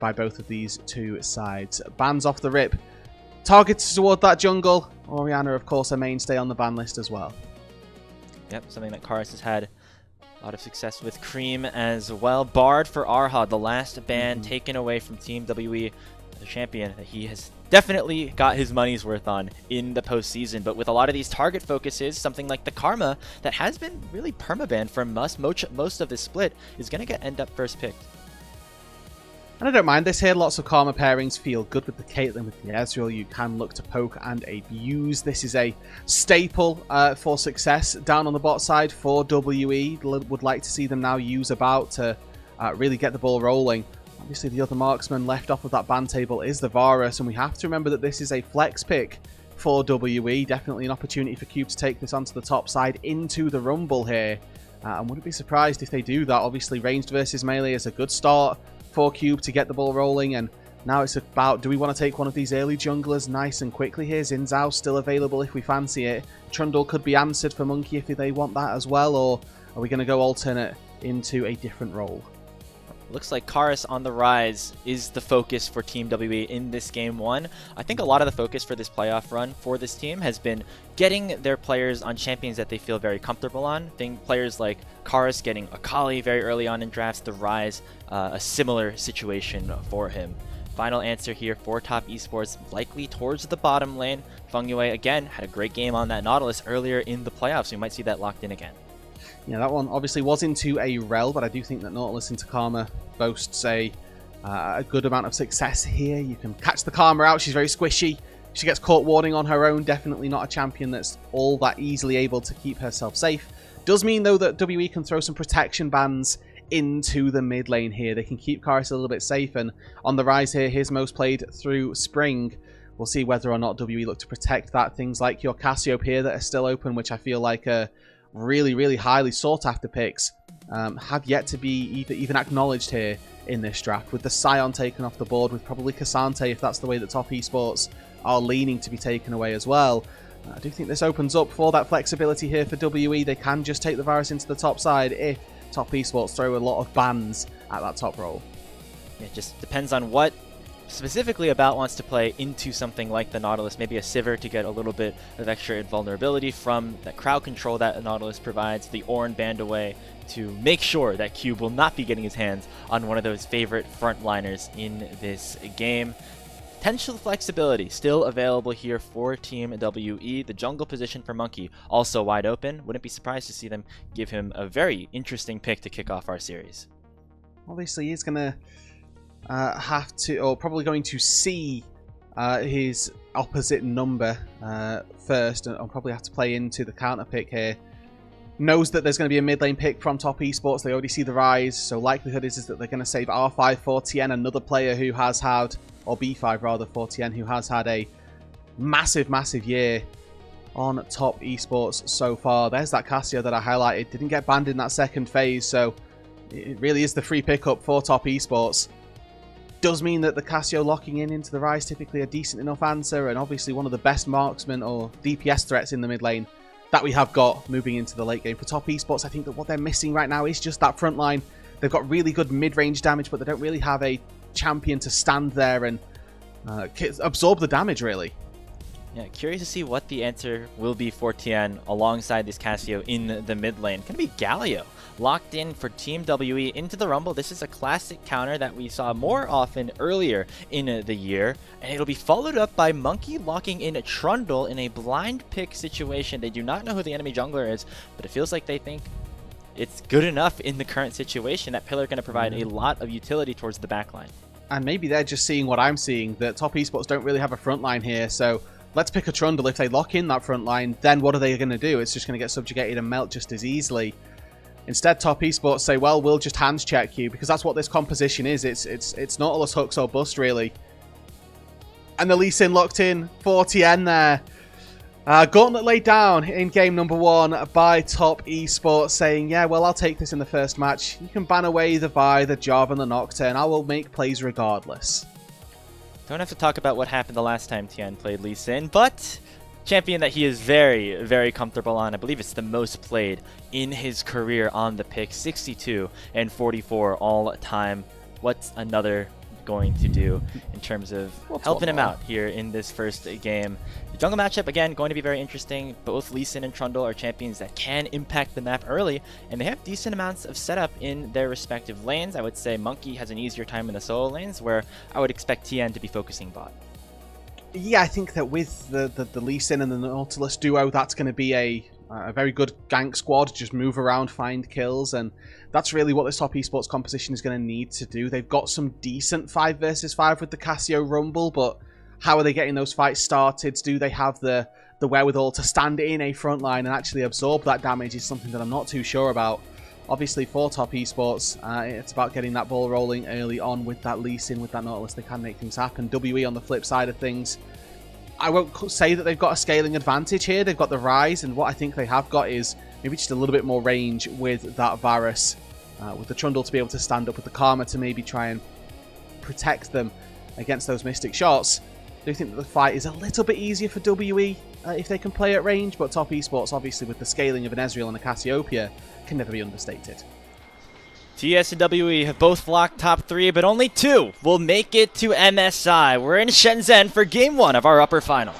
by both of these two sides. Bans off the rip. Targets toward that jungle. Orianna, of course, a mainstay on the ban list as well. Yep, something that Karis has had a lot of success with. Creme as well. Barred for Erha, the last ban taken away from Team WE, the champion that he has definitely got his money's worth on in the postseason. But with a lot of these target focuses, something like the Karma that has been really permabanned for most of this split is going to end up first picked. And I don't mind this here. Lots of Karma pairings feel good with the Caitlyn, with the Ezreal. You can look to poke and abuse. This is a staple for success down on the bot side for WE. Would like to see them now use about to really get the ball rolling. Obviously, the other marksman left off of that ban table is the Varus, and we have to remember that this is a flex pick for WE. Definitely an opportunity for Cube to take this onto the top side into the Rumble here. And wouldn't be surprised if they do that. Obviously, ranged versus melee is a good start for Cube to get the ball rolling, and now it's about, do we want to take one of these early junglers nice and quickly here? Xin Zhao's still available if we fancy it. Trundle could be answered for Monki if they want that as well, or are we going to go alternate into a different role? Looks like Karis on the rise is the focus for Team WE in this game one. I think a lot of the focus for this playoff run for this team has been getting their players on champions that they feel very comfortable on. Players like Karis getting Akali very early on in drafts, the rise, a similar situation for him. Final answer here for Top Esports, likely towards the bottom lane. Fengyue, again, had a great game on that Nautilus earlier in the playoffs. We might see that locked in again. Yeah, that one obviously was into a rel, but I do think that Nautilus into Karma boasts a good amount of success here. You can catch the Karma out. She's very squishy. She gets caught warding on her own. Definitely not a champion that's all that easily able to keep herself safe. Does mean, though, that WE can throw some protection bans into the mid lane here. They can keep Karis a little bit safe, and on the rise here, his most played through Spring. We'll see whether or not WE look to protect that. Things like your Cassiope here that are still open, which I feel like are really, really highly sought after picks, have yet to be even acknowledged here in this draft, with the Scion taken off the board, with probably Cassante, if that's the way that Top Esports are leaning to be taken away as well. I do think this opens up for that flexibility here for WE. They can just take the Varus into the top side if Top Esports throw a lot of bans at that top role. It just depends on what specifically About wants to play into something like the Nautilus, maybe a Sivir to get a little bit of extra invulnerability from that crowd control that the Nautilus provides, the Ornn band away to make sure that Cube will not be getting his hands on one of those favorite frontliners in this game. Potential flexibility still available here for Team WE. The jungle position for Monki also wide open. Wouldn't be surprised to see them give him a very interesting pick to kick off our series. Obviously, he's going to have to, or probably going to see his opposite number first, and I'll probably have to play into the counter pick here. Knows that there's going to be a mid lane pick from Top Esports. They already see the rise, so likelihood is that they're going to save R5 for Tian, another player who has had, or B5 rather, for Tian, who has had a massive year on Top Esports so far. There's that Cassio that I highlighted. Didn't get banned in that second phase, so it really is the free pickup for Top Esports. Does mean that the Cassio locking in into the rise typically a decent enough answer, and obviously one of the best marksmen or DPS threats in the mid lane that we have got moving into the late game. For Top Esports, I think that what they're missing right now is just that front line. They've got really good mid-range damage, but they don't really have a champion to stand there and absorb the damage, really. Yeah, curious to see what the answer will be for Tian alongside this Cassio in the mid lane. Going to be Galio locked in for Team WE into the Rumble. This is a classic counter that we saw more often earlier in the year, and it'll be followed up by Monki locking in Trundle in a blind pick situation. They do not know who the enemy jungler is, but it feels like they think it's good enough in the current situation that Pillar going to provide a lot of utility towards the backline. And maybe they're just seeing what I'm seeing, that Top Esports don't really have a front line here, so let's pick a Trundle. If they lock in that front line, then what are they going to do? It's just going to get subjugated and melt just as easily. Instead, Top Esports say, well, we'll just hands check you, because that's what this composition is. It's Nautilus hooks or bust, really. And the Lee Sin locked in for Tian there. Gauntlet laid down in game number 1 by Top Esports, saying, yeah, well, I'll take this in the first match. You can ban away the Vi, the Jarvan, the Nocturne. I will make plays regardless. Don't have to talk about what happened the last time Tian played Lee Sin, but champion that he is very comfortable on. I believe it's the most played in his career on the pick, 62 and 44 all time. What's another going to do in terms of helping him out here in this first game. The jungle matchup, again, going to be very interesting. Both Lee Sin and Trundle are champions that can impact the map early, and they have decent amounts of setup in their respective lanes. I would say Monki has an easier time in the solo lanes, where I would expect Tian to be focusing bot. Yeah, I think that with the Lee Sin and the Nautilus duo, that's going to be a very good gank squad. Just move around, find kills, and that's really what this top esports composition is going to need to do. They've got some decent 5 versus 5 with the Casio Rumble, but how are they getting those fights started? Do they have the wherewithal to stand in a front line and actually absorb that damage is something that I'm not too sure about. Obviously, for top esports, it's about getting that ball rolling early on with that Lee Sin, with that Nautilus. They can make things happen. WE on the flip side of things, I won't say that they've got a scaling advantage here. They've got the Rise, and what I think they have got is maybe just a little bit more range with that Varus, with the Trundle to be able to stand up, with the Karma to maybe try and protect them against those Mystic shots. I do think that the fight is a little bit easier for WE if they can play at range, but top esports, obviously, with the scaling of an Ezreal and a Cassiopeia, can never be understated. TS and WE have both locked top 3, but only 2 will make it to MSI. We're in Shenzhen for Game 1 of our upper final.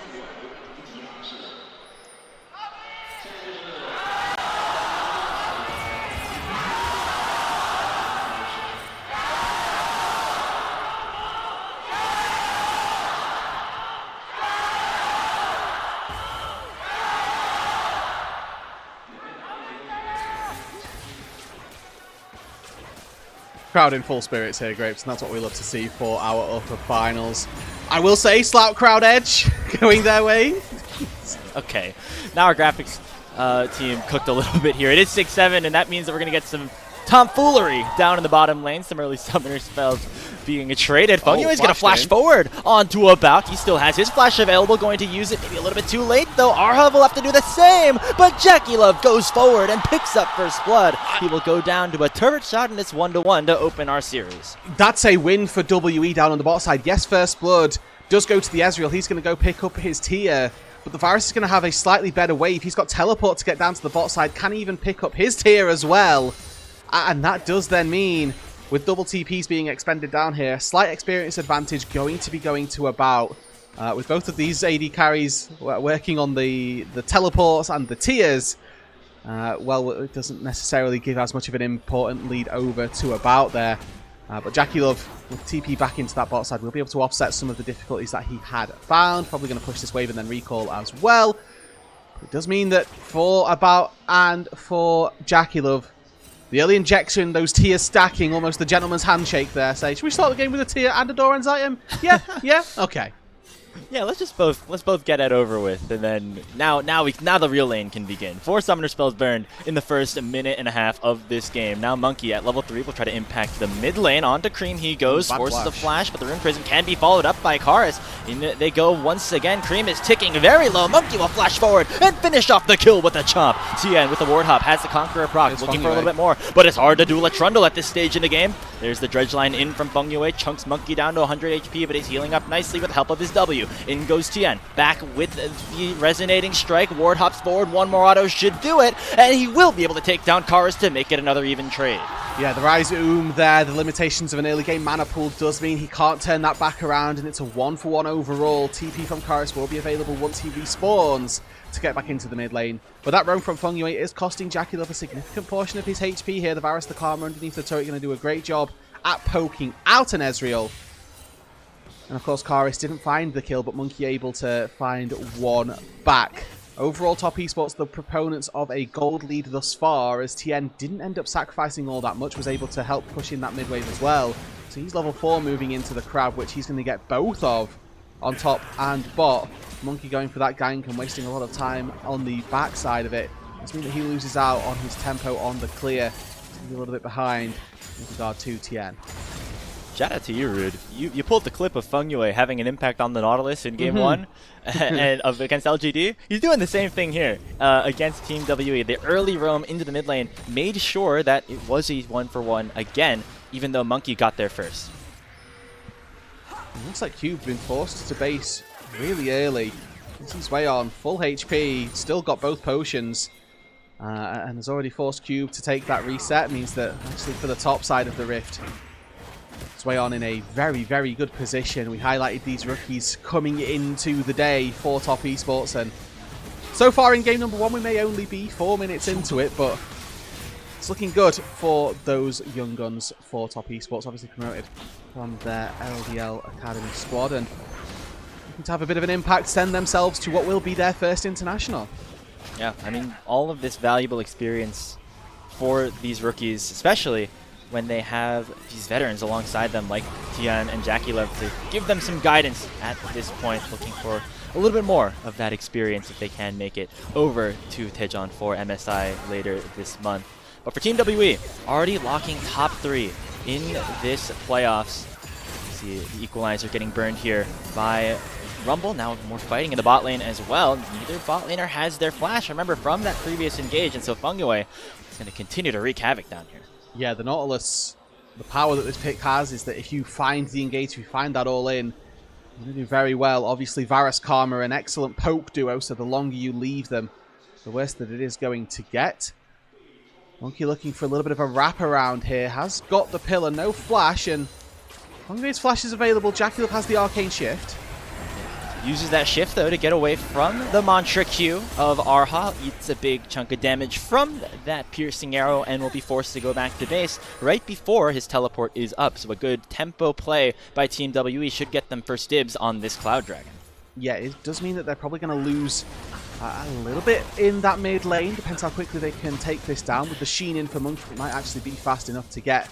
Crowd in full spirits here, Grapes, and that's what we love to see for our upper finals. I will say, Slout Crowd Edge going their way. Okay, now our graphics team cooked a little bit here. It is 6-7, and that means that we're going to get some tomfoolery down in the bottom lane. Some early summoner spells being traded. Fengyue is going to flash forward onto a bout. He still has his flash available, going to use it maybe a little bit too late, though. Erha will have to do the same, but JackeyLove goes forward and picks up first blood. He will go down to a turret shot, and it's 1-1 to open our series. That's a win for WE down on the bot side. Yes, first blood does go to the Ezreal. He's going to go pick up his tier, but the Varus is going to have a slightly better wave. He's got teleport to get down to the bot side. Can even pick up his tier as well. And that does then mean, with double TPs being expended down here, slight experience advantage going to be going to about. With both of these AD carries working on the teleports and the tiers, well, it doesn't necessarily give as much of an important lead over to about there. But JackeyLove, with TP back into that bot side, will be able to offset some of the difficulties that he had found. Probably going to push this wave and then recall as well. It does mean that for about and for JackeyLove, the early injection, those tiers stacking, almost the gentleman's handshake there. Say, should we start the game with a tier and a Doran's item? Yeah, yeah, okay. Yeah, let's both get it over with, and then now the real lane can begin. 4 summoner spells burned in the first minute and a half of this game. Now Monki at level 3 will try to impact the mid lane. Onto Creme he goes, forces a flash, but the Rune Prison can be followed up by Karis. In they go once again. Creme is ticking very low. Monki will flash forward and finish off the kill with a chomp. Tian with the ward hop has the Conqueror proc, looking for a little bit more, but it's hard to duel a Trundle at this stage in the game. There's the dredge line in from Fengyue, chunks Monki down to 100 HP, but he's healing up nicely with the help of his W. In goes Tian, back with the resonating strike. Ward hops forward, one more auto should do it, and he will be able to take down Karis to make it another even trade. Yeah, the Rise there, the limitations of an early game mana pool does mean he can't turn that back around, and it's a 1-for-1 overall. TP from Karis will be available once he respawns to get back into the mid lane. But that roam from Fengyue is costing JackeyLove a significant portion of his HP here. The Varus, the Karma underneath the turret, going to do a great job at poking out an Ezreal. And of course, Karis didn't find the kill, but Monki able to find one back. Overall, top esports, the proponents of a gold lead thus far, as Tian didn't end up sacrificing all that much, was able to help push in that mid wave as well. So he's level 4 moving into the crab, which he's going to get both of on top and bot. Monki going for that gank and wasting a lot of time on the back side of it. This means that he loses out on his tempo on the clear. He's a little bit behind with regard to Tian. Shout out to you, Rude. You pulled the clip of Fengyue having an impact on the Nautilus in Game 1 and against LGD. He's doing the same thing here against Team WE. The early roam into the mid lane made sure that it was a 1-for-1 again, even though Monki got there first. It looks like Cube's been forced to base really early. This is way on. Full HP, still got both potions. And has already forced Cube to take that reset. Means that actually for the top side of the rift, Zuian in a very, very good position. We highlighted these rookies coming into the day for Top Esports, and so far in game number 1 we may only be 4 minutes into it, but it's looking good for those young guns for Top Esports, obviously promoted from their LPL Academy squad, and looking to have a bit of an impact, send themselves to what will be their first international. Yeah, I mean, all of this valuable experience for these rookies, especially when they have these veterans alongside them like Tian and JackeyLove to give them some guidance at this point, looking for a little bit more of that experience if they can make it over to Tejon for MSI later this month. But for Team WE, already locking top 3 in this playoffs. See the equalizer getting burned here by Rumble. Now more fighting in the bot lane as well. Neither bot laner has their flash, remember, from that previous engage, and so Fengyue is going to continue to wreak havoc down here. Yeah, the Nautilus, the power that this pick has is that if you find the engage, if you find that all in, you're going to do very well. Obviously, Varus Karma, an excellent poke duo, so the longer you leave them, the worse that it is going to get. Monki looking for a little bit of a wraparound here. Has got the pillar, no flash, and Fengyue's flash is available. JackeyLove has the arcane shift. Uses that shift, though, to get away from the Mantra Q of Erha. Eats a big chunk of damage from that piercing arrow and will be forced to go back to base right before his teleport is up. So a good tempo play by Team WE should get them first dibs on this Cloud Dragon. Yeah, it does mean that they're probably going to lose a little bit in that mid lane. Depends how quickly they can take this down. With the Sheen in for Monki, it might actually be fast enough to get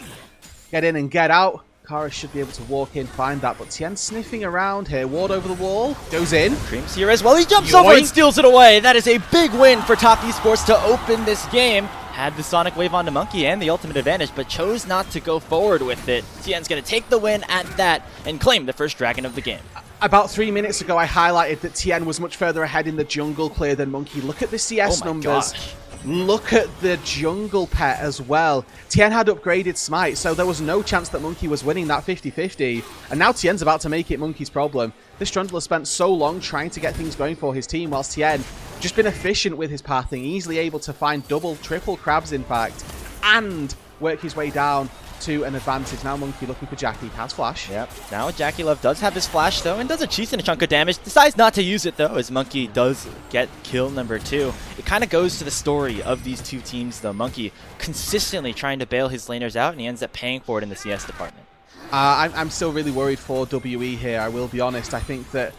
in and get out. Karis should be able to walk in, find that, but Tian sniffing around here. Ward over the wall, goes in. Creme's here as well. He jumps over and steals it away. That is a big win for Top Esports to open this game. Had the Sonic Wave onto Monki and the ultimate advantage, but chose not to go forward with it. Tian's going to take the win at that and claim the first dragon of the game. About 3 minutes ago, I highlighted that Tian was much further ahead in the jungle clear than Monki. Look at the CS numbers. Gosh. Look at the jungle pet as well. Tian had upgraded Smite, so there was no chance that Monki was winning that 50-50. And now Tian's about to make it Monki's problem. This Trundle has spent so long trying to get things going for his team, whilst Tian just been efficient with his pathing, easily able to find double, triple crabs in fact, and work his way down to an advantage. Now Monki looking for Jackie, has flash. Yep, now JackeyLove does have his flash though, and does a decent chunk of damage. Decides not to use it though, as Monki does get kill number 2. It kind of goes to the story of these two teams though. Monki consistently trying to bail his laners out, and he ends up paying for it in the CS department. I'm still really worried for WE here, I will be honest. I think that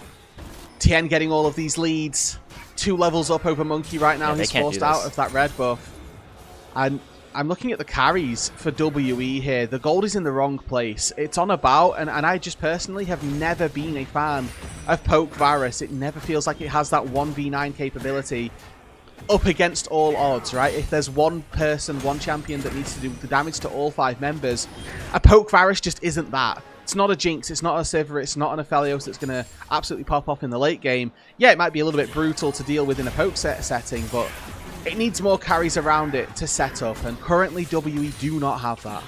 Tian getting all of these leads, 2 levels up over Monki right now. He's forced out of that red buff. And I'm looking at the carries for WE here. The gold is in the wrong place. It's on about, and I just personally have never been a fan of Poke Varus. It never feels like it has that 1v9 capability up against all odds, right? If there's one person, one champion that needs to do the damage to all 5 members, a Poke Varus just isn't that. It's not a Jinx, it's not a Sivir, it's not an Aphelios that's going to absolutely pop off in the late game. Yeah, it might be a little bit brutal to deal with in a Poke setting, but it needs more carries around it to set up, and currently WE do not have that.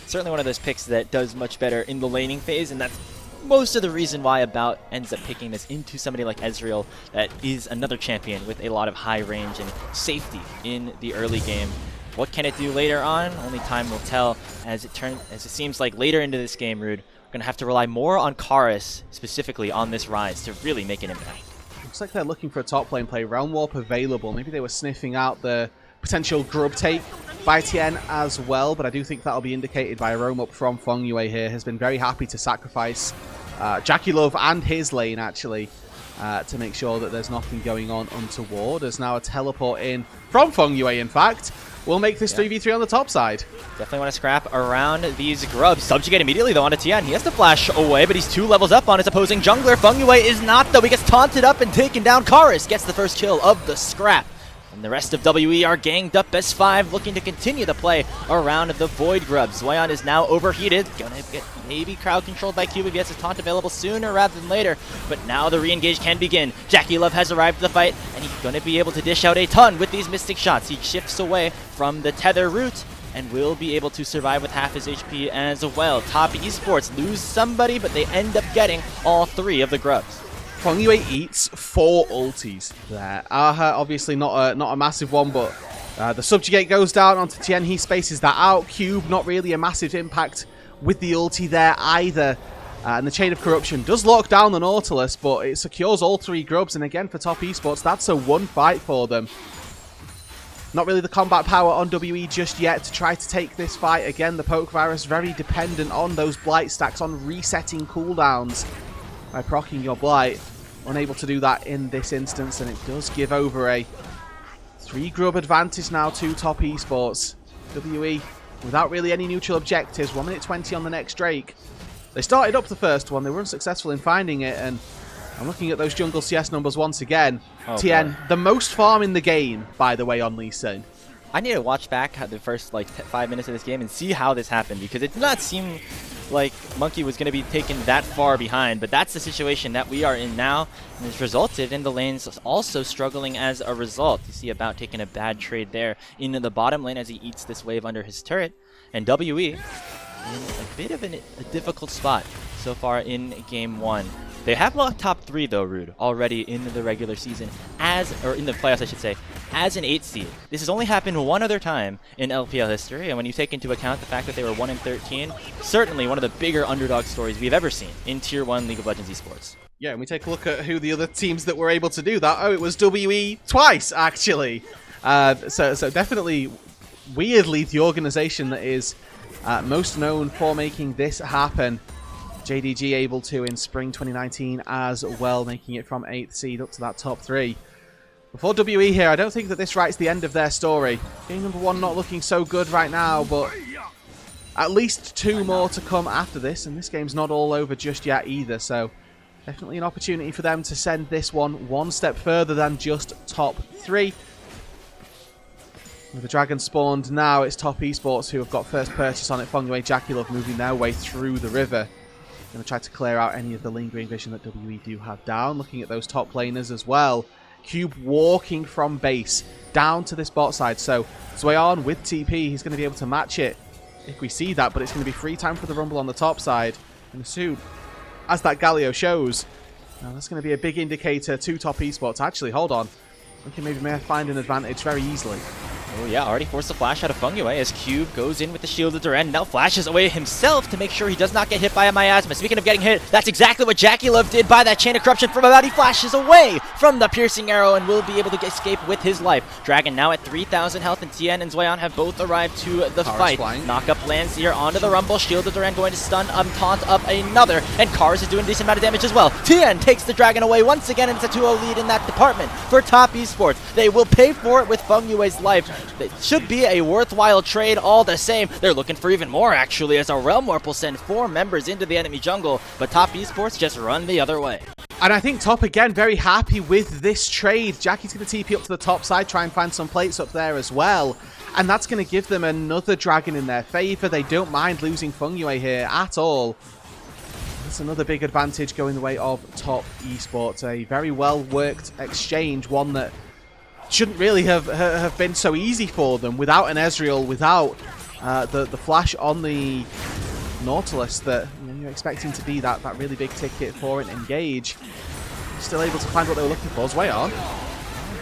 Certainly one of those picks that does much better in the laning phase, and that's most of the reason why About ends up picking this into somebody like Ezreal, that is another champion with a lot of high range and safety in the early game. What can it do later on? Only time will tell, as it seems like later into this game, Rood, we're going to have to rely more on Karis, specifically on this Rise, to really make an impact. Looks like they're looking for a top lane play. Realm Warp available. Maybe they were sniffing out the potential grub take by Tian as well, but I do think that'll be indicated by a roam up from Fengyue here. Has been very happy to sacrifice JackeyLove and his lane, actually, to make sure that there's nothing going on untoward. There's now a teleport in from Fengyue, in fact. We'll make this 3v3 on the top side. Definitely want to scrap around these grubs. Subjugate immediately, though, onto Tian. He has to flash away, but he's 2 levels up on his opposing jungler. Fengyue is not, though. He gets taunted up and taken down. Karis gets the first kill of the scrap. And the rest of WE are ganged up as 5, looking to continue the play around the Void Grubs. Zuian is now overheated. Gonna get maybe crowd controlled by Cube if he gets his taunt available sooner rather than later. But now the re-engage can begin. JackeyLove has arrived to the fight, and he's gonna be able to dish out a ton with these Mystic Shots. He shifts away from the tether route and will be able to survive with half his HP as well. Top Esports lose somebody, but they end up getting all 3 of the grubs. Fengyue eats 4 ultis there. Erha, obviously not a massive one, but the Subjugate goes down onto Tian. He spaces that out. Cube, not really a massive impact with the ulti there either. And the Chain of Corruption does lock down the Nautilus, but it secures all 3 grubs. And again, for Top Esports, that's a 1 fight for them. Not really the combat power on WE just yet to try to take this fight. Again, the Poke Virus very dependent on those Blight stacks, on resetting cooldowns by proccing your Blight. Unable to do that in this instance, and it does give over a 3 grub advantage now to Top Esports. WE, without really any neutral objectives, 1 minute 20 on the next Drake. They started up the first one, they were unsuccessful in finding it, and I'm looking at those jungle CS numbers once again. Oh, Tian, boy. the most farm in the game, by the way, on Lee Sin. I need to watch back the first like 5 minutes of this game and see how this happened, because it did not seem like Monki was going to be taken that far behind, but that's the situation that we are in now, and it's resulted in the lanes also struggling as a result. You see About taking a bad trade there into the bottom lane as he eats this wave under his turret, and WE in a bit of a difficult spot so far in game 1. They have locked top 3 though, Rood, already in the regular season, or in the playoffs I should say, as an 8 seed. This has only happened one other time in LPL history, and when you take into account the fact that they were 1-13, certainly one of the bigger underdog stories we've ever seen in Tier 1 League of Legends esports. Yeah, and we take a look at who the other teams that were able to do that. Oh, it was WE twice, actually. So definitely, weirdly, the organization that is most known for making this happen. JDG able to in spring 2019 as well, making it from 8th seed up to that top 3. Before WE here, I don't think that this writes the end of their story. Game number 1 not looking so good right now, but at least 2 more to come after this, and this game's not all over just yet either, so definitely an opportunity for them to send this one step further than just top 3. With the dragon spawned now, it's Top Esports who have got first purchase on it. Fengyue, JackeyLove moving their way through the river. Going to try to clear out any of the lingering vision that WE do have down. Looking at those top laners as well. Cube walking from base down to this bot side. So Zuian with TP, he's going to be able to match it if we see that. But it's going to be free time for the rumble on the top side. And soon, as that Galio shows, now that's going to be a big indicator to Top Esports. Actually, hold on. We can maybe find an advantage very easily. Oh yeah, already forced a flash out of Fengyue as Cube goes in with the shield of Duran, now flashes away himself to make sure he does not get hit by a miasma. Speaking of getting hit, that's exactly what JackeyLove did by that Chain of Corruption from About. He flashes away from the piercing arrow and will be able to escape with his life. Dragon now at 3,000 health, and Tian and Zuian have both arrived to the fight. Knock-up lands here onto the rumble, shield of Duran going to stun, taunt up another, and Karis is doing a decent amount of damage as well. Tian takes the Dragon away once again, and it's a 2-0 lead in that department for Top Esports. They will pay for it with Fengyue's life. It should be a worthwhile trade all the same. They're looking for even more actually, as a Realm Warp will send 4 members into the enemy jungle, but Top Esports just run the other way. And I think Top, again, very happy with this trade. Jackie's going to TP up to the top side, try and find some plates up there as well. And that's going to give them another dragon in their favour. They don't mind losing Fengyue here at all. That's another big advantage going the way of Top Esports. A very well-worked exchange, one that shouldn't really have been so easy for them without an Ezreal, without the flash on the Nautilus that you're expecting to be that really big ticket for an engage. Still able to find what they were looking for. Zuian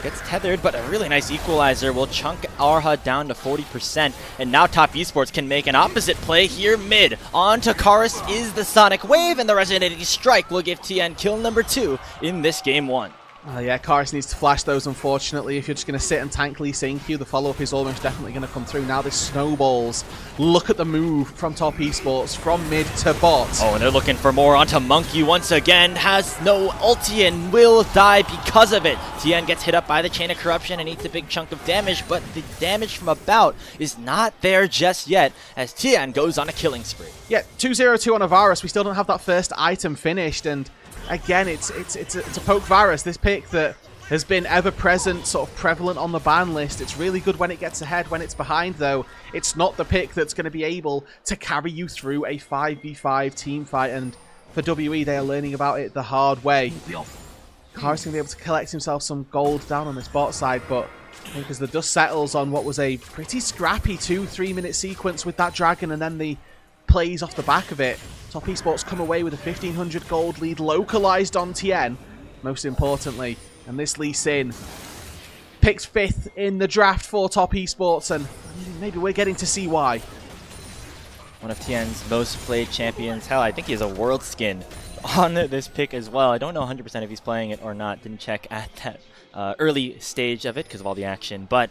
gets tethered, but a really nice equalizer will chunk Erha down to 40%, and now Top Esports can make an opposite play here mid. On to Karis is the Sonic Wave, and the Resonating Strike will give Tian kill number 2 in this game 1. Yeah, Karis needs to flash those, unfortunately. If you're just going to sit and tank Lee Sin Q, the follow-up is almost definitely going to come through. Now this snowballs. Look at the move from Top Esports, from mid to bot. Oh, and they're looking for more onto Monki once again. Has no ulti and will die because of it. Tian gets hit up by the Chain of Corruption and eats a big chunk of damage, but the damage from About is not there just yet, as Tian goes on a killing spree. Yeah, 2-0-2 on a Varus. We still don't have that first item finished, and again, it's a poke Varus, this pick that has been ever-present, sort of prevalent on the ban list. It's really good when it gets ahead. When it's behind, though, it's not the pick that's going to be able to carry you through a 5v5 team fight, and for WE, they are learning about it the hard way. Karis going to be able to collect himself some gold down on this bot side, but because the dust settles on what was a pretty scrappy 2-3 minute sequence with that dragon, and then the plays off the back of it, Top Esports come away with a 1,500 gold lead localized on Tian, most importantly. And this Lee Sin picks 5th in the draft for Top Esports, and maybe we're getting to see why. one of Tian's most played champions. Hell, I think he has a world skin on this pick as well. I don't know 100% if he's playing it or not. Didn't check at that early stage of it because of all the action. But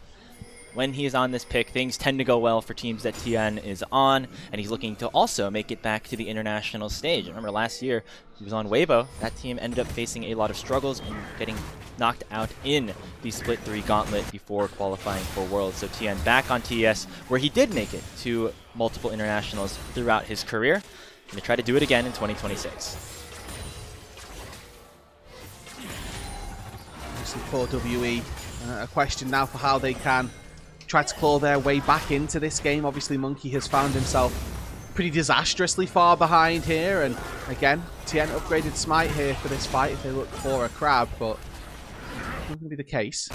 when he is on this pick, things tend to go well for teams that Tian is on, and he's looking to also make it back to the international stage. I remember last year he was on Weibo. That team ended up facing a lot of struggles and getting knocked out in the Split 3 Gauntlet before qualifying for Worlds. So Tian back on TES, where he did make it to multiple internationals throughout his career. Going to try to do it again in 2026. Obviously for WE, a question now for how they can try to claw their way back into this game. Obviously Monki has found himself pretty disastrously far behind here, and again Tian upgraded Smite here for this fight if they look for a crab, but not going to be the case.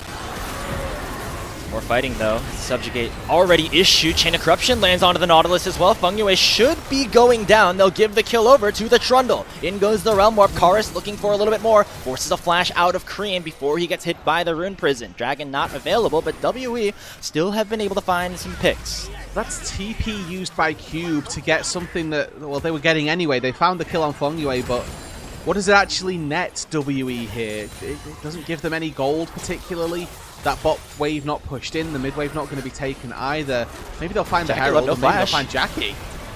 More fighting though. Subjugate already issued. Chain of Corruption lands onto the Nautilus as well. Fengyue should be going down. They'll give the kill over to the Trundle. In goes the Realm Warp. Karis looking for a little bit more. Forces a flash out of Creme before he gets hit by the Rune Prison. Dragon not available, but WE still have been able to find some picks. That's TP used by Cube to get something that, well, they were getting anyway. They found the kill on Fengyue, but what does it actually net WE here? It doesn't give them any gold particularly. That bot wave not pushed in, the mid wave not going to be taken either. Maybe they'll find the Herald, no or maybe they'll flash. find Jackie.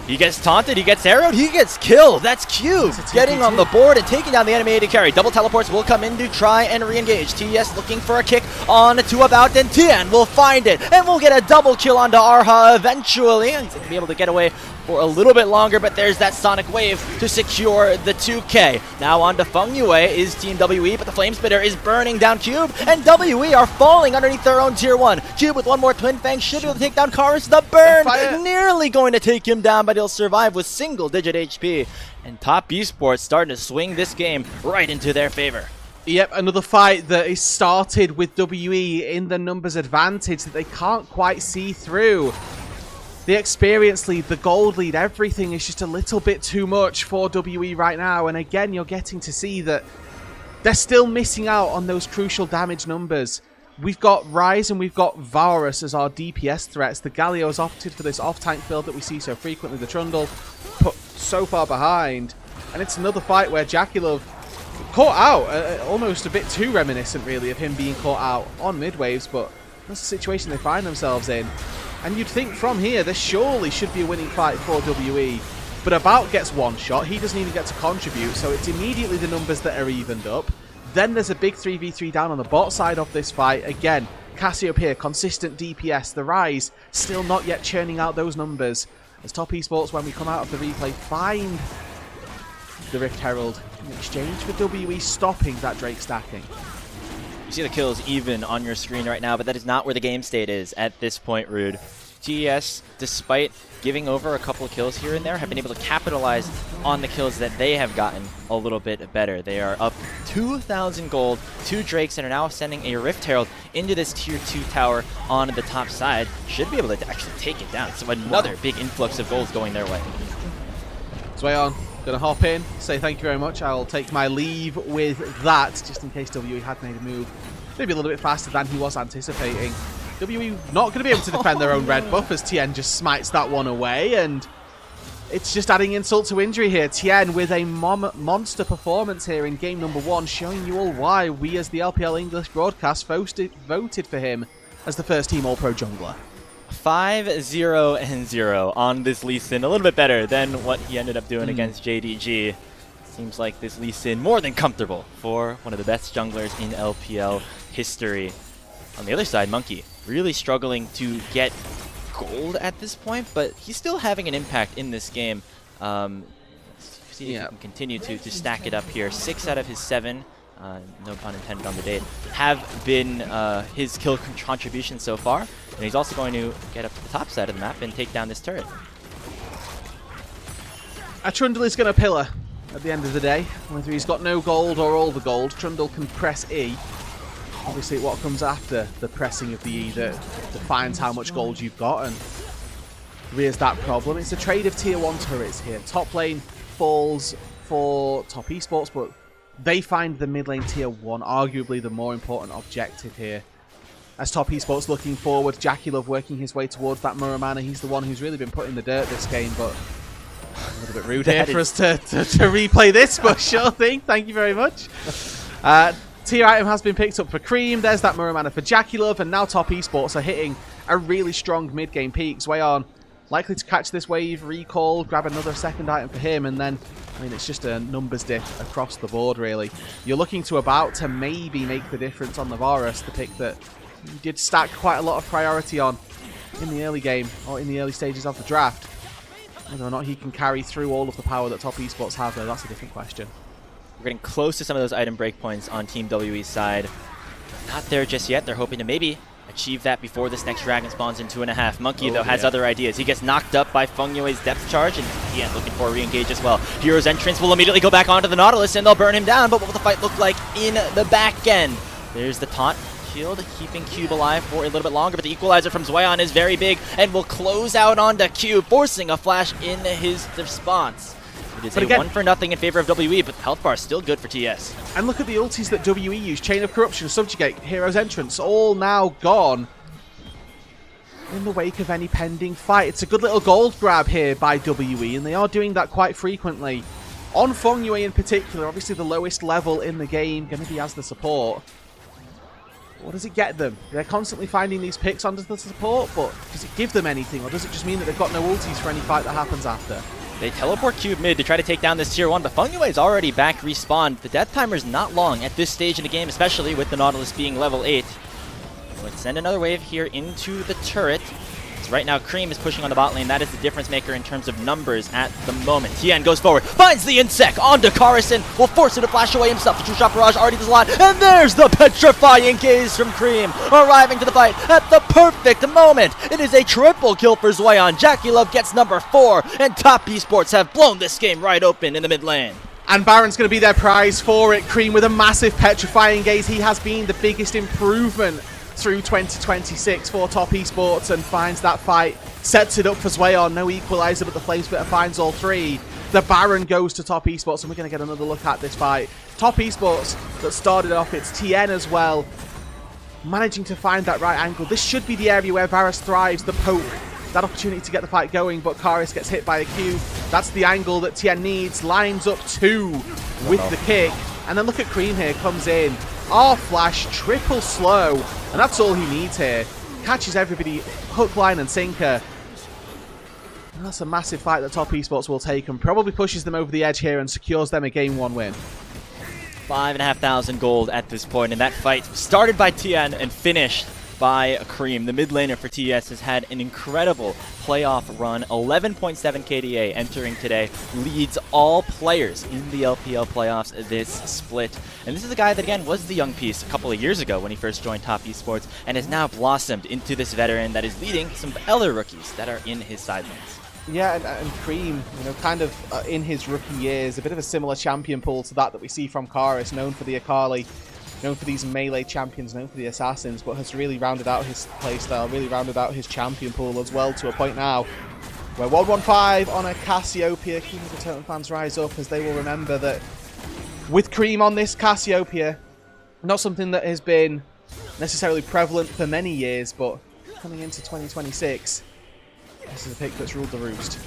He gets taunted, he gets arrowed, he gets killed. That's Cube getting on the board and taking down the enemy AD carry. Double teleports will come in to try and re-engage. TES looking for a kick on to about, and Tian will find it. And we'll get a double kill onto Erha eventually. He's going to be able to get away for a little bit longer, but there's that Sonic Wave to secure the 2K. Now on to Fengyue is Team WE, but the Flame Spitter is burning down Cube, and WE are falling underneath their own Tier 1. Cube with one more Twin Fang should be able to take down Karis. The burn nearly going to take him down, but he'll survive with single-digit HP. And Top Esports starting to swing this game right into their favor. Yep, another fight that is started with WE in the numbers advantage that they can't quite see through. The experience lead, the gold lead, everything is just a little bit too much for WE right now. And again, you're getting to see that they're still missing out on those crucial damage numbers. We've got Ryze and we've got Varus as our DPS threats. The Galio's opted for this off-tank build that we see so frequently. The Trundle put so far behind. And it's another fight where JackeyLove caught out. Almost a bit too reminiscent, really, of him being caught out on mid-waves. But that's the situation they find themselves in. And you'd think from here, there surely should be a winning fight for WE. But About gets one shot. He doesn't even get to contribute. So it's immediately the numbers that are evened up. Then there's a big 3v3 down on the bot side of this fight. Again, Cassiopeia, consistent DPS. The Ryze still not yet churning out those numbers. As Top Esports, when we come out of the replay, find the Rift Herald in exchange for WE stopping that Drake stacking. You see the kills even on your screen right now, but that is not where the game state is at this point, Rude. TES, despite giving over a couple of kills here and there, have been able to capitalize on the kills that they have gotten a little bit better. They are up 2,000 gold, 2 Drakes, and are now sending a Rift Herald into this Tier 2 tower on the top side. Should be able to actually take it down. So another big influx of golds going their way. Zuian, gonna hop in, say thank you very much. I'll take my leave with that, just in case WE had made a move maybe a little bit faster than he was anticipating. WE not going to be able to defend their own red buff as Tian just smites that one away, and it's just adding insult to injury here. Tian with a monster performance here in game number 1, showing you all why we as the LPL English broadcast voted for him as the first team All-Pro jungler. 5-0-0 on this Lee Sin, a little bit better than what he ended up doing against JDG. Seems like this Lee Sin more than comfortable for one of the best junglers in LPL history. On the other side, Monki really struggling to get gold at this point, but he's still having an impact in this game. See if he can continue to stack it up here. 6 out of his 7, no pun intended on the date, have been his kill contribution so far. And he's also going to get up to the top side of the map and take down this turret. A Trundle is going to pillar at the end of the day. Whether he's got no gold or all the gold, Trundle can press E. Obviously, what comes after the pressing of the E that defines how much gold you've got, and rears that problem. It's a trade of Tier 1 turrets here. Top lane falls for Top Esports, but they find the mid lane Tier 1 arguably the more important objective here. as Top Esports looking forward. JackeyLove working his way towards that Muramana. He's the one who's really been put in the dirt this game, but a little bit rude here for us to replay this, but sure thing. Thank you very much. Tier item has been picked up for Creme. There's that Muramana for JackeyLove, and now Top Esports are hitting a really strong mid-game peak. Zuian likely to catch this wave, recall, grab another second item for him, and then, I mean, it's just a numbers diff across the board, really. You're looking to about to maybe make the difference on Navarus, the pick that you did stack quite a lot of priority on in the early game, or in the early stages of the draft. Whether or not he can carry through all of the power that Top Esports have, though, that's a different question. We're getting close to some of those item breakpoints on Team WE's side. Not there just yet. They're hoping to maybe achieve that before this next dragon spawns in 2.5. Monki, though, has other ideas. He gets knocked up by Fengyue's depth charge, and Tian looking for a re-engage as well. Hero's entrance will immediately go back onto the Nautilus, and they'll burn him down, but what will the fight look like in the back end? There's the taunt shield, keeping Cube alive for a little bit longer, but the equalizer from Zuian is very big, and will close out onto Cube, forcing a flash in his response. It is a 1-for-0 in favor of WE, but the health bar is still good for TS. And look at the ultis that WE use. Chain of Corruption, Subjugate, Hero's Entrance, all now gone in the wake of any pending fight. It's a good little gold grab here by WE, and they are doing that quite frequently. On Fengyue in particular, obviously the lowest level in the game, going to be as the support. What does it get them? They're constantly finding these picks onto the support, but does it give them anything, or does it just mean that they've got no ultis for any fight that happens after? They teleport Cube mid to try to take down this tier 1, but Fengyue is already back respawned. The death timer's not long at this stage in the game, especially with the Nautilus being level 8. Let's send another wave here into the turret. So right now, Creme is pushing on the bot lane. That is the difference maker in terms of numbers at the moment. Tian goes forward, finds the insect onto Karis, and will force him to flash away himself. The True Shot Barrage already does a lot, and there's the petrifying gaze from Creme, arriving to the fight at the perfect moment. It is a triple kill for Zuian. JackeyLove gets number 4, and Top Esports have blown this game right open in the mid lane. And Baron's going to be their prize for it. Creme with a massive petrifying gaze. He has been the biggest improvement through 2026 for Top Esports, and finds that fight, sets it up for Zuian. No equalizer, but the Flame Splitter finds all 3. The Baron goes to Top Esports, and we're going to get another look at this fight. Top Esports that started off, it's Tian as well, managing to find that right angle. This should be the area where Varus thrives, the poke, that opportunity to get the fight going, but Karis gets hit by a Q. That's the angle that Tian needs, lines up 2 with the kick, and then look at Creme here, comes in, R-flash, triple slow, and that's all he needs here. Catches everybody, hook, line, and sinker. And that's a massive fight that Top Esports will take, and probably pushes them over the edge here and secures them a Game 1 win. 5,500 gold at this point, and that fight started by Tian and finished by Creme. The mid laner for TES has had an incredible playoff run. 11.7 KDA entering today, leads all players in the LPL playoffs this split. And this is a guy that, again, was the young piece a couple of years ago when he first joined Top Esports, and has now blossomed into this veteran that is leading some other rookies that are in his sidelines. Yeah, and Creme, you know, kind of in his rookie years, a bit of a similar champion pool to that we see from Karis, known for the Akali, known for these melee champions, known for the assassins, but has really rounded out his playstyle, really rounded out his champion pool as well, to a point now where 115 on a Cassiopeia. King of the Totem fans rise up, as they will remember that with Creme on this Cassiopeia, not something that has been necessarily prevalent for many years, but coming into 2026, this is a pick that's ruled the roost.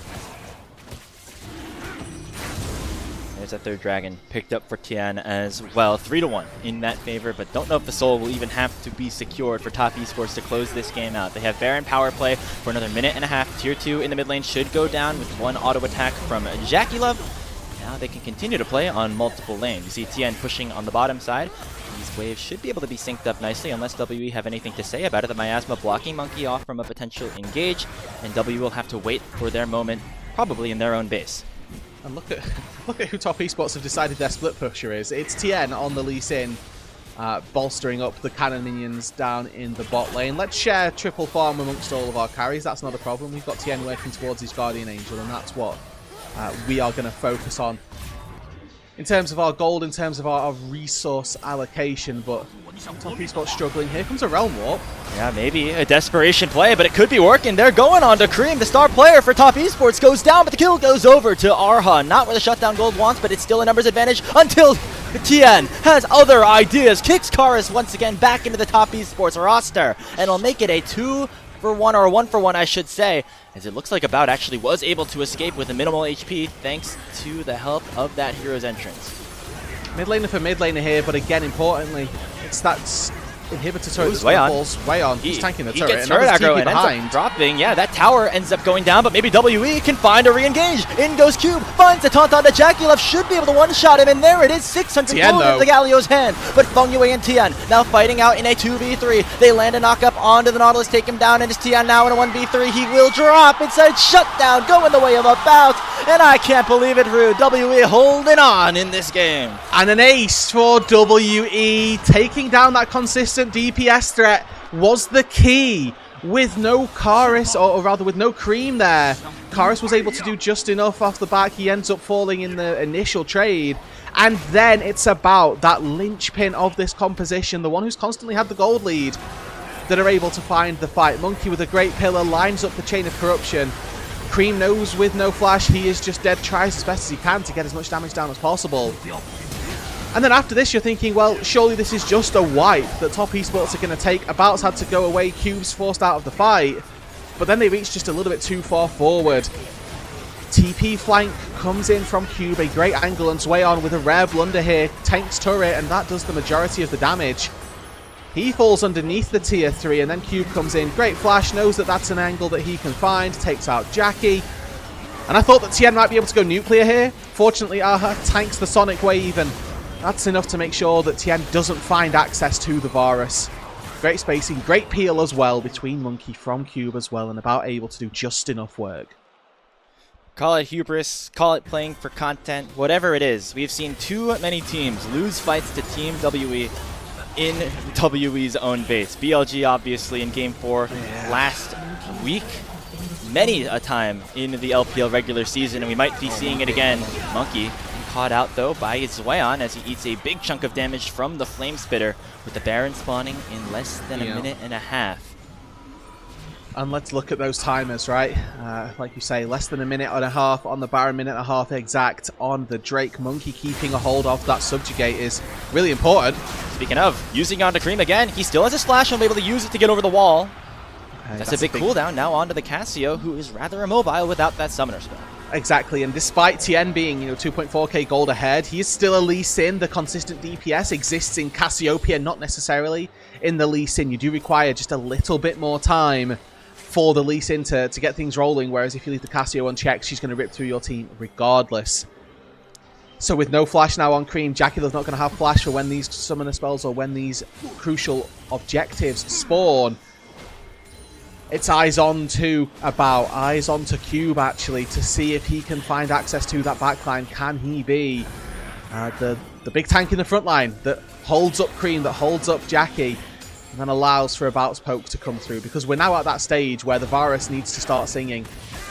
There's that third dragon picked up for Tian as well. 3-1 in that favor, but don't know if the soul will even have to be secured for Top Esports to close this game out. They have Baron power play for another minute and a half. Tier 2 in the mid lane should go down with 1 auto attack from JackeyLove. Now they can continue to play on multiple lanes. You see Tian pushing on the bottom side. These waves should be able to be synced up nicely, unless WE have anything to say about it. The Miasma blocking Monki off from a potential engage, and W will have to wait for their moment, probably in their own base. And look at who Top Esports have decided their split pusher is. It's Tian on the Lee Sin, bolstering up the cannon minions down in the bot lane. Let's share triple farm amongst all of our carries. That's not a problem. We've got Tian working towards his Guardian Angel, and that's what we are going to focus on in terms of our gold, in terms of our resource allocation. But Top Esports struggling. Here comes a Realm Warp. Yeah, maybe a desperation play, but it could be working. They're going on to Creme. The star player for Top Esports goes down, but the kill goes over to Erha. Not where the shutdown gold wants, but it's still a numbers advantage until But Tian has other ideas, kicks Karis once again back into the top esports roster, and will make it a 2-for-1, or a 1-for-1 I should say, as it looks like About actually was able to escape with a minimal HP thanks to the help of that hero's entrance. Mid laner for mid laner here, but again, importantly, it's that inhibitor turret that's Zuian. falls way on. He's tanking the turret. He gets turret aggro and ends up dropping. Yeah, that tower ends up going down, but maybe WE can find a re-engage. In goes Cube, finds the taunt on the JackeyLove, should be able to one-shot him, and there it is, 600 gold into the Galio's hand. But Fengyue and Tian now fighting out in a 2v3. They land a knock-up onto the Nautilus, take him down, and it's Tian now in a 1v3. He will drop inside shutdown, go in the way of About, and I can't believe it, Roodood. WE holding on in this game. And an ace for WE, taking down that consistent DPS threat was the key. With no Karis, or rather with no Creme there, Karis was able to do just enough off the back. He ends up falling in the initial trade, and then it's About that linchpin of this composition, the one who's constantly had the gold lead, that are able to find the fight. Monki with a great pillar lines up the chain of corruption. Creme knows with no flash he is just dead, tries as best as he can to get as much damage down as possible. And then after this, you're thinking, well, surely this is just a wipe that top esports are going to take. About's had to go away, Cube's forced out of the fight, but then they reach just a little bit too far forward. TP flank comes in from Cube, a great angle, and Zuian with a rare blunder here, tanks turret, and that does the majority of the damage. He falls underneath the tier 3, and then Cube comes in, great flash, knows that that's an angle that he can find, takes out Jackie. And I thought that Tian might be able to go nuclear here. Fortunately, Erha tanks the Sonic Wave, and that's enough to make sure that Tian doesn't find access to the Varus. Great spacing, great peel as well between Monki from Cube as well, and About able to do just enough work. Call it hubris, call it playing for content, whatever it is. We've seen too many teams lose fights to Team WE in WE's own base. BLG obviously in Game 4 last week. Many a time in the LPL regular season, and we might be seeing it again. Monki caught out though by Zuian as he eats a big chunk of damage from the Flame Spitter, with the Baron spawning in less than a minute and a half. And let's look at those timers, right? Like you say, less than a minute and a half on the Baron, minute and a half exact on the Drake. Monki keeping a hold of that Subjugate is really important. Speaking of, using onto Creme again, he still has a splash and will be able to use it to get over the wall. That's a big cooldown now onto the Cassio, who is rather immobile without that summoner spell. Exactly, and despite Tian being, 2.4k gold ahead, he is still a Lee Sin. The consistent DPS exists in Cassiopeia, not necessarily in the Lee Sin. You do require just a little bit more time for the Lee Sin to get things rolling, whereas if you leave the Cassio unchecked, she's going to rip through your team regardless. So with no flash now on Creme, JackeyLove's not going to have flash for when these summoner spells or when these crucial objectives spawn. It's eyes on to About, eyes on to Cube actually, to see if he can find access to that backline. Can he be the big tank in the front line that holds up Creme, that holds up Jackie, and then allows for About's poke to come through? Because we're now at that stage where the Varus needs to start singing.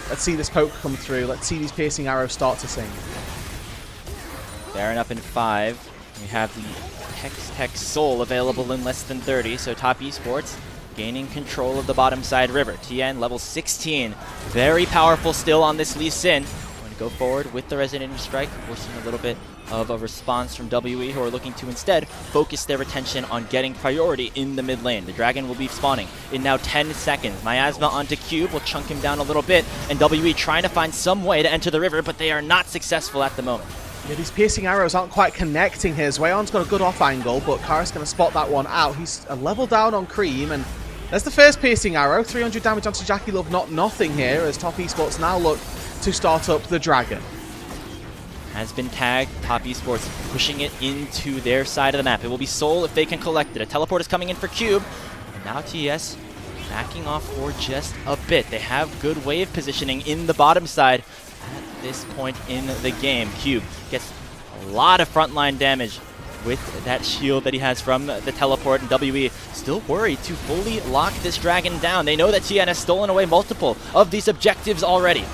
Let's see this poke come through. Let's see these piercing arrows start to sing. Baron up in 5. We have the Hex Soul available in less than 30, so top esports gaining control of the bottom side river. Tian level 16, very powerful still on this Lee Sin. Going to go forward with the Resident Strike, forcing a little bit of a response from WE, who are looking to instead focus their attention on getting priority in the mid lane. The Dragon will be spawning in now 10 seconds. Miasma onto Cube will chunk him down a little bit, and WE trying to find some way to enter the river, but they are not successful at the moment. Yeah, these piercing arrows aren't quite connecting here. Zuian's got a good off angle, but Karis going to spot that one out. He's a level down on Creme, and there's the first piercing arrow. 300 damage onto JackeyLove, not nothing here, as top esports now look to start up the Dragon. Has been tagged, top esports pushing it into their side of the map. It will be Soul if they can collect it. A teleport is coming in for Cube, and now TES backing off for just a bit. They have good wave positioning in the bottom side at this point in the game. Cube gets a lot of frontline damage with that shield that he has from the teleport, and WE still worried to fully lock this Dragon down. They know that Tian has stolen away multiple of these objectives already.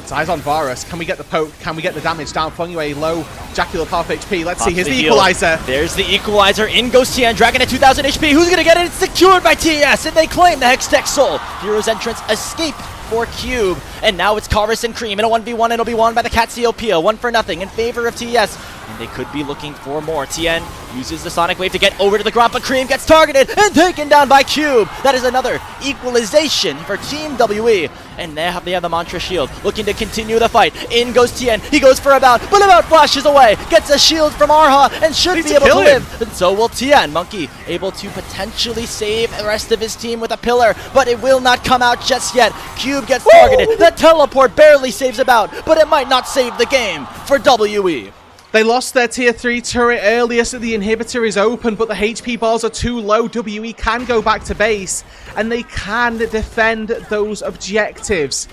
It's eyes on Varus. Can we get the poke? Can we get the damage down? Fengyue low, JackeyLove half HP. Let's see, here's the equalizer. There's the equalizer. In goes Tian, Dragon at 2000 HP. Who's gonna get it? It's secured by TES, and they claim the Hextech Soul. Hero's entrance escape for Cube, and now it's Karis and Creme in a 1v1. It'll be won by the Cassiopeia, 1-0 in favor of TES. and they could be looking for more. Tian uses the Sonic Wave to get over to the ground, but Creme gets targeted and taken down by Cube. That is another equalization for Team WE. And they have the Mantra Shield, looking to continue the fight. In goes Tian, he goes for About, but About flashes away, gets a shield from Erha, and should be able to live. And so will Tian. Monki able to potentially save the rest of his team with a pillar, but it will not come out just yet. Cube gets targeted, the teleport barely saves About, but it might not save the game for WE. They lost their tier 3 turret earlier, so the inhibitor is open, but the HP bars are too low. WE can go back to base, and they can defend those objectives.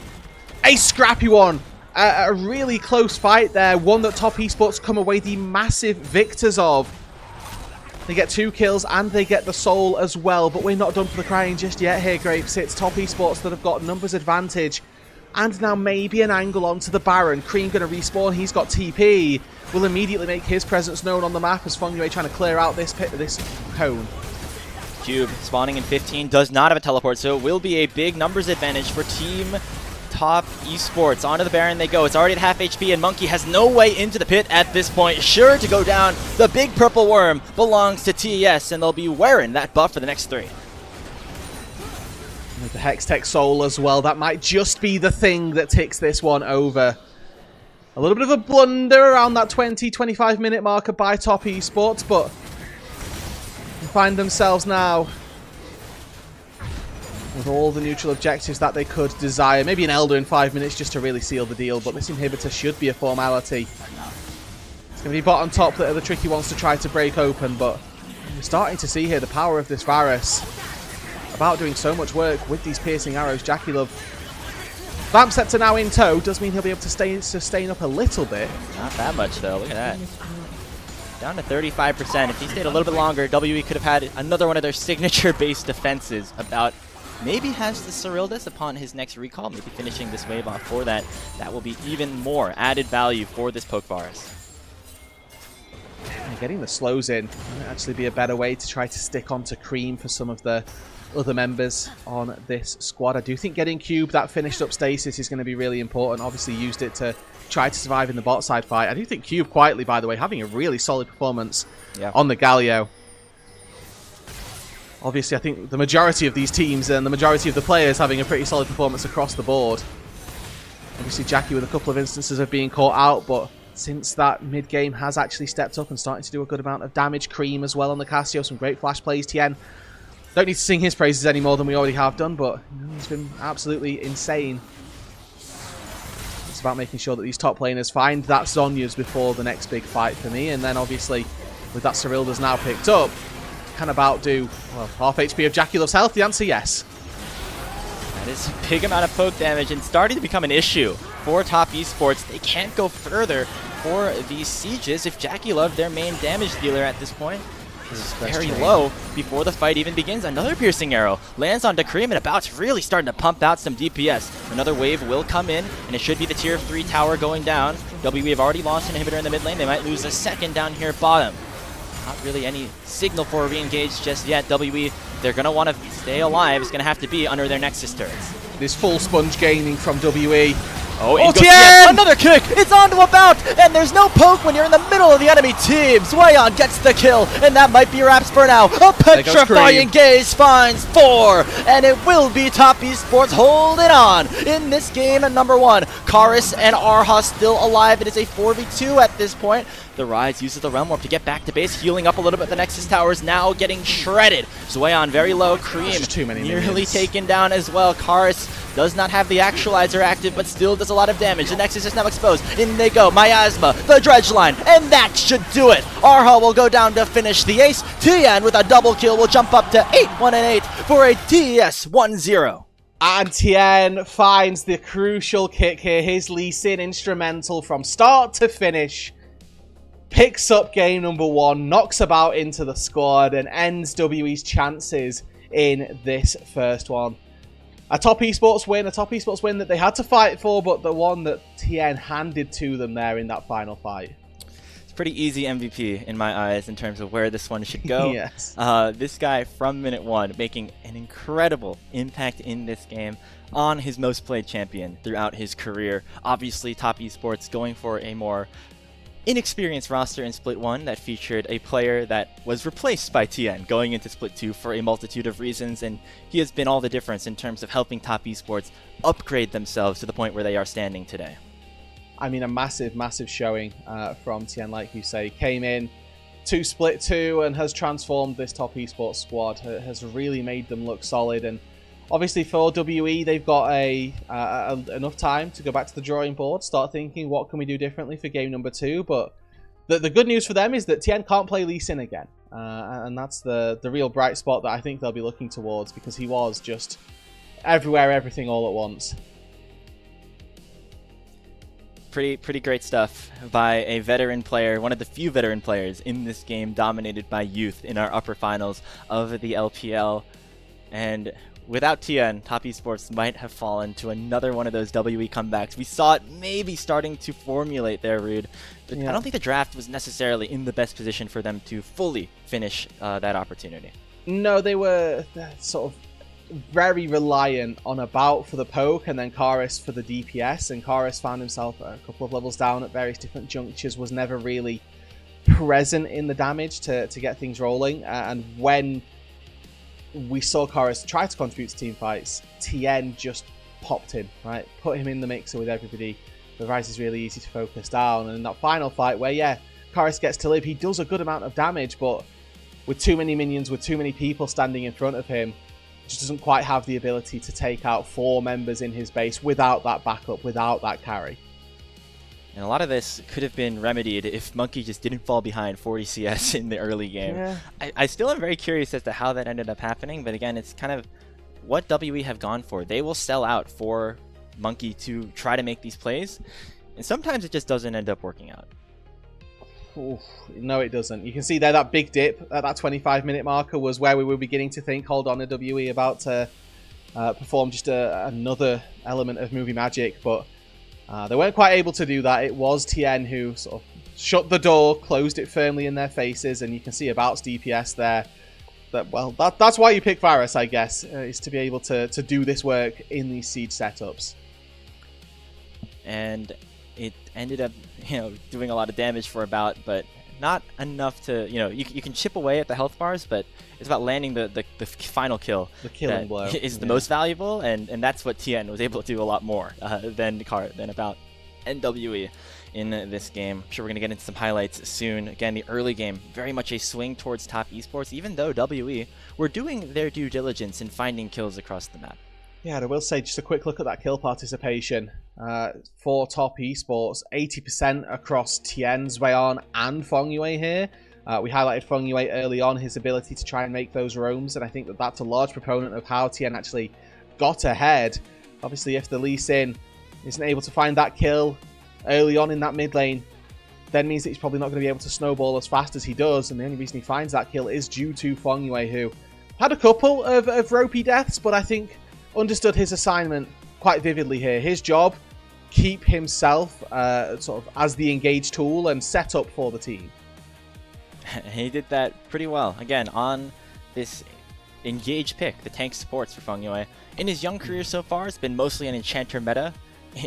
A scrappy one. A really close fight there. One that Top Esports come away the massive victors of. They get 2 kills, and they get the soul as well, but we're not done for the crying just yet here, Grapes. It's Top Esports that have got numbers advantage. And now maybe an angle onto the Baron. Creme going to respawn. He's got TP. Will immediately make his presence known on the map as Fengyue trying to clear out this cone. Cube spawning in 15 does not have a teleport, so it will be a big numbers advantage for Team Top Esports. Onto the Baron they go. It's already at half HP, and Monki has no way into the pit at this point. Sure to go down. The big purple worm belongs to TES, and they'll be wearing that buff for the next 3. With the Hextech Soul as well, that might just be the thing that ticks this one over. A little bit of a blunder around that 20-25 minute marker by Top Esports, but they find themselves now with all the neutral objectives that they could desire. Maybe an Elder in 5 minutes just to really seal the deal, but this inhibitor should be a formality. It's going to be bottom top that are the tricky ones to try to break open, but we're starting to see here the power of this Varus. About doing so much work with these piercing arrows. JackeyLove. Vamp Scepter now in tow does mean he'll be able to sustain up a little bit. Not that much though, look at that. Down to 35%. If he stayed a little bit longer, WE could have had another one of their signature-based defenses. About maybe has the Cerildus upon his next recall, maybe finishing this wave off for that. That will be even more added value for this Poke Varus. Getting the slows in might actually be a better way to try to stick onto Creme for some of the other members on this squad. I do think getting Cube that finished up stasis is going to be really important. Obviously used it to try to survive in the bot side fight. I do think Cube quietly, by the way, having a really solid performance on the Galio. Obviously, I think the majority of these teams and the majority of the players having a pretty solid performance across the board. Obviously, Jackie with a couple of instances of being caught out, but since that mid-game has actually stepped up and starting to do a good amount of damage. Creme as well on the Casio, some great flash plays. Tian, don't need to sing his praises any more than we already have done, but he's been absolutely insane. It's about making sure that these top laners find that Zhonya's before the next big fight for me, and then obviously with that Cerildus now picked up, can about do, well, half HP of JackeyLove's health? The answer, yes. That is a big amount of poke damage and starting to become an issue for Top Esports. They can't go further for these sieges if JackeyLove, their main damage dealer at this point, is very low before the fight even begins. Another piercing arrow lands onto Creme, and About's really starting to pump out some DPS. Another wave will come in, and it should be the tier 3 tower going down. WE have already lost an inhibitor in the mid lane. They might lose a second down here bottom. Not really any signal for a re-engage just yet. WE, they're going to want to stay alive. It's going to have to be under their Nexus turrets. This full sponge gaining from WE. Oh, Tian! Another kick! It's onto About! And there's no poke when you're in the middle of the enemy team! Zuian gets the kill, and that might be wraps for now. A petrifying gaze finds 4! And it will be Top Esports holding on in this game at number 1. Karis and Erha still alive. It is a 4v2 at this point. The Rise uses the Realm Warp to get back to base, healing up a little bit. The Nexus Tower is now getting shredded. Zuian very low. Creme nearly taken down as well. Karis does not have the Actualizer active, but still does a lot of damage. The Nexus is now exposed. In they go. Miasma, the Dredge Line, and that should do it. Erha will go down to finish the ace. Tian with a double kill will jump up to 8-1-8 for a TES 1-0. And Tian finds the crucial kick here. His Lee Sin instrumental from start to finish. Picks up game number 1, knocks About into the squad, and ends WE's chances in this first one. A Top Esports win that they had to fight for, but the one that Tian handed to them there in that final fight. It's pretty easy MVP in my eyes in terms of where this one should go. Yes. This guy from minute 1 making an incredible impact in this game on his most played champion throughout his career. Obviously, Top Esports going for a more inexperienced roster in Split 1 that featured a player that was replaced by Tian going into Split 2 for a multitude of reasons, and he has been all the difference in terms of helping top esports upgrade themselves to the point where they are standing today. I mean, a massive, massive showing from Tian, like you say. Came in to Split 2 and has transformed this top esports squad, has really made them look solid. And obviously for WE, they've got enough time to go back to the drawing board, start thinking, what can we do differently for game number 2? But the good news for them is that Tian can't play Lee Sin again. And that's the real bright spot that I think they'll be looking towards, because he was just everywhere, everything all at once. Pretty great stuff by a veteran player, one of the few veteran players in this game, dominated by youth in our upper finals of the LPL. And without Tian, top esports might have fallen to another one of those WE comebacks. We saw it maybe starting to formulate there, Roodood, but yeah. I don't think the draft was necessarily in the best position for them to fully finish that opportunity. No, they were sort of very reliant on About for the poke and then Karis for the DPS, and Karis found himself a couple of levels down at various different junctures, was never really present in the damage to get things rolling, and when we saw Karis try to contribute to team fights, Tian just popped in, right? Put him in the mixer with everybody. The Rise is really easy to focus down, and in that final fight where, yeah, Karis gets to live, he does a good amount of damage, but with too many minions, with too many people standing in front of him, just doesn't quite have the ability to take out 4 members in his base without that backup, without that carry. And a lot of this could have been remedied if Monki just didn't fall behind 40 CS in the early game. Yeah. I still am very curious as to how that ended up happening, but again, it's kind of what WE have gone for. They will sell out for Monki to try to make these plays, and sometimes it just doesn't end up working out. Oof, no, it doesn't. You can see there that big dip at that 25-minute marker was where we were beginning to think, hold on, a WE about to perform just another element of movie magic, but they weren't quite able to do that. It was Tian who sort of shut the door, closed it firmly in their faces, and you can see About's DPS there. That's why you pick Varus, I guess, is to be able to do this work in these siege setups. And it ended up, doing a lot of damage for About, but not enough to, you can chip away at the health bars, but it's about landing the final kill. The killing blow is the most valuable, and that's what Tian was able to do a lot more than About NWE in this game. I'm sure we're going to get into some highlights soon. Again, the early game, very much a swing towards top esports, even though WE were doing their due diligence in finding kills across the map. Yeah, and I will say, just a quick look at that kill participation for top esports. 80% across Tian, Zuian, and Fengyue here. We highlighted Fengyue early on, his ability to try and make those roams, and I think that's a large proponent of how Tian actually got ahead. Obviously, if the Lee Sin isn't able to find that kill early on in that mid lane, then means that he's probably not going to be able to snowball as fast as he does, and the only reason he finds that kill is due to Fengyue, who had a couple of ropey deaths, but I think understood his assignment quite vividly here. His job, keep himself sort of as the engaged tool and set up for the team. He did that pretty well. Again, on this engaged pick, the tank supports for Fengyue. In his young career so far, it's been mostly an enchanter meta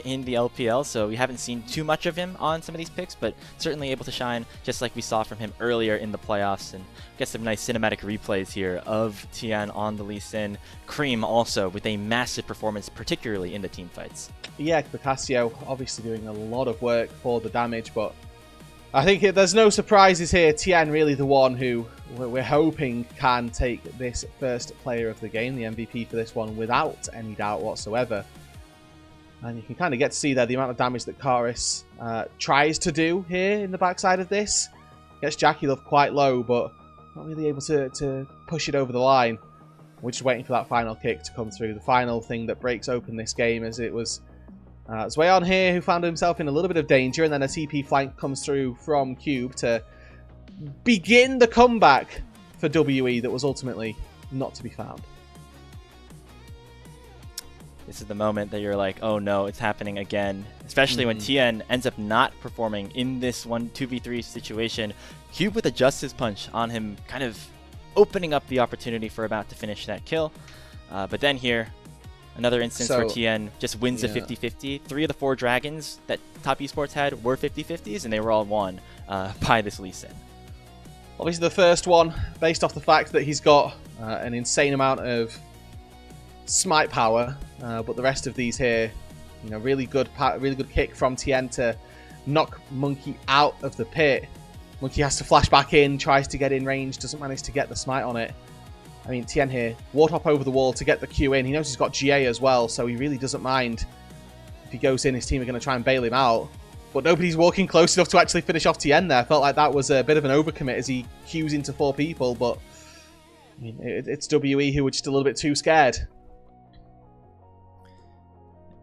in the LPL, so we haven't seen too much of him on some of these picks, but certainly able to shine just like we saw from him earlier in the playoffs, and get some nice cinematic replays here of Tian on the Lee Sin. Creme also with a massive performance, particularly in the team fights. Yeah, Picasso obviously doing a lot of work for the damage, but I think there's no surprises here. Tian really the one who we're hoping can take this first player of the game, the MVP for this one, without any doubt whatsoever. And you can kind of get to see there the amount of damage that Karis tries to do here in the backside of this. Gets JackeyLove quite low, but not really able to push it over the line. We're just waiting for that final kick to come through. The final thing that breaks open this game, as it was Zuian here who found himself in a little bit of danger, and then a TP flank comes through from Cube to begin the comeback for WE that was ultimately not to be found. This is the moment that you're like, oh no, it's happening again. Especially when Tian ends up not performing in this 2v3 situation. Cube with a Justice Punch on him, kind of opening up the opportunity for About to finish that kill. But then here, Another instance where Tian just wins a yeah. 50-50. 3 of the 4 dragons that Top Esports had were 50-50s, and they were all won by this Lee Sin. Obviously, the first one, based off the fact that he's got an insane amount of smite power, but the rest of these here, you know, really good kick from Tian to knock Monki out of the pit. Monki has to flash back in, tries to get in range, doesn't manage to get the smite on it. I mean, Tian here, warthog over the wall to get the Q in. He knows he's got GA as well, so he really doesn't mind. If he goes in, his team are going to try and bail him out. But nobody's walking close enough to actually finish off Tian there. Felt like that was a bit of an overcommit as he queues into 4 people, but I mean, it's WE who were just a little bit too scared.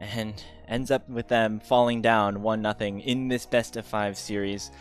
And ends up with them falling down 1-0 in this best-of-5 series.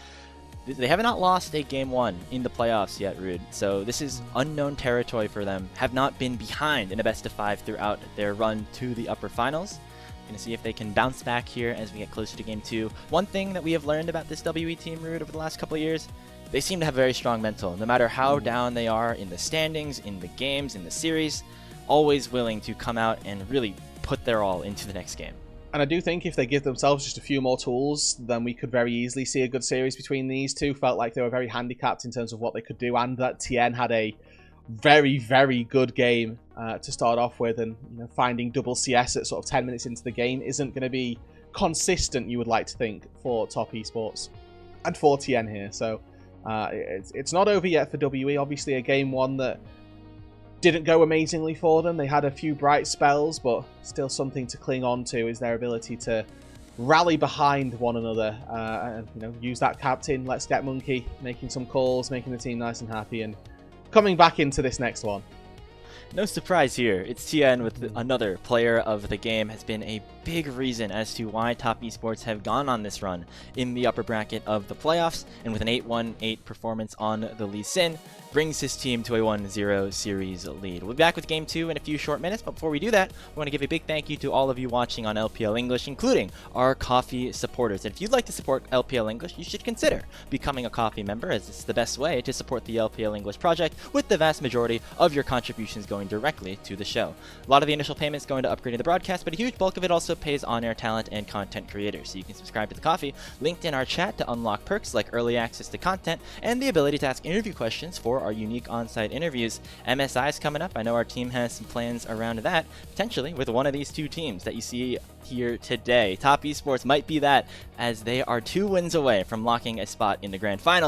They have not lost a Game 1 in the playoffs yet, Rood. So this is unknown territory for them. Have not been behind in a best-of-5 throughout their run to the upper finals. Going to see if they can bounce back here as we get closer to Game 2. One thing that we have learned about this WE team, Rood, over the last couple of years, they seem to have very strong mental. No matter how down they are in the standings, in the games, in the series, always willing to come out and really put their all into the next game. And I do think if they give themselves just a few more tools, then we could very easily see a good series between these two. Felt like they were very handicapped in terms of what they could do, and that Tian had a very, very good game to start off with, and you know, finding double CS at sort of 10 minutes into the game isn't going to be consistent, you would like to think, for Top Esports and for Tian here. So it's not over yet for WE. Obviously a Game 1 that didn't go amazingly for them. They had a few bright spells, but still something to cling on to is their ability to rally behind one another and you know, use that captain. Let's get Monki making some calls, making the team nice and happy, and coming back into this next one. No surprise here. It's Tian with another player of the game. Has been a big reason as to why Top Esports have gone on this run in the upper bracket of the playoffs, and with an 8-1-8 performance on the Lee Sin, brings his team to a 1-0 series lead. We'll be back with Game 2 in a few short minutes, but before we do that, I want to give a big thank you to all of you watching on LPL English, including our coffee supporters. And if you'd like to support LPL English, you should consider becoming a coffee member, as it's the best way to support the LPL English project, with the vast majority of your contributions going directly to the show. A lot of the initial payments going to upgrading the broadcast, but a huge bulk of it also pays on-air talent and content creators. So you can subscribe to the coffee, linked in our chat, to unlock perks like early access to content and the ability to ask interview questions for our unique on-site interviews. MSI is coming up. I know our team has some plans around that, potentially with one of these two teams that you see here today. Top Esports might be that, as they are 2 wins away from locking a spot in the grand final.